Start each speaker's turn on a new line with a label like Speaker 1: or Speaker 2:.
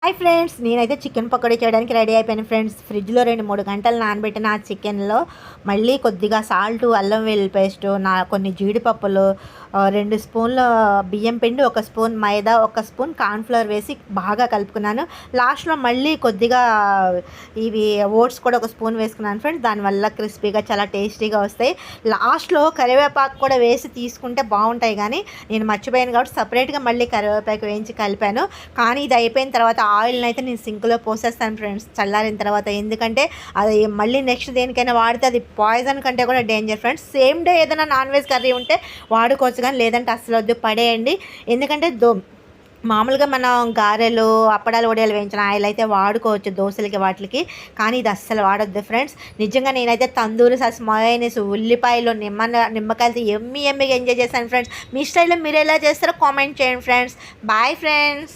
Speaker 1: Hi friends, నేనైతే chicken pakodi చేయడానికి ready అయిపోయాను ఫ్రెండ్స్. ఫ్రిడ్జ్లో 2-3 గంటలు నానబెట్టిన ఆ చికెన్లో మళ్ళీ కొద్దిగా సాల్టు, అల్లం వెల్లుల్లి పేస్టు, కొన్ని జీడిపప్పులు, 2 స్పూన్ల బియ్యం పిండి, 1 స్పూన్ మైదా, 1 స్పూన్ కార్న్ఫ్లవర్ వేసి బాగా కలుపుకున్నాను. లాస్ట్లో మళ్ళీ కొద్దిగా ఇవి ఓట్స్ కూడా 1 స్పూన్ వేసుకున్నాను ఫ్రెండ్స్. దానివల్ల క్రిస్పీగా చాలా టేస్టీగా వస్తాయి. లాస్ట్లో కరివేపాకు కూడా వేసి తీసుకుంటే బాగుంటాయి, కానీ నేను మర్చిపోయాను కాబట్టి సపరేట్గా మళ్ళీ కరివేపాకు వేయించి కలిపాను. కానీ ఇది అయిపోయిన తర్వాత ఆయిల్ని అయితే నేను సింక్లో పోసేస్తాను ఫ్రెండ్స్, చల్లారిన తర్వాత. ఎందుకంటే అది మళ్ళీ నెక్స్ట్ దేనికైనా వాడితే అది పాయిజన్ కంటే కూడా డేంజర్ ఫ్రెండ్స్. సేమ్ డే ఏదైనా నాన్ వెజ్ కర్రీ ఉంటే వాడుకోవచ్చు, కానీ లేదంటే అస్సలు వద్దు, పడేయండి. ఎందుకంటే మామూలుగా మనం గారెలు, అప్పడాలు, వడియాలు వేయించిన ఆయిల్ అయితే వాడుకోవచ్చు దోశలకి వాటికి, కానీ ఇది అస్సలు వాడొద్దు ఫ్రెండ్స్. నిజంగా నేనైతే తందూరి సాస్, మయోనీస్, ఉల్లిపాయలు, నిమ్మకాయలతో ఎమ్మిగా ఎంజాయ్ చేశాను ఫ్రెండ్స్. మీ స్టైల్లో మీరు ఎలా చేస్తారో కామెంట్ చేయండి ఫ్రెండ్స్. Bye friends.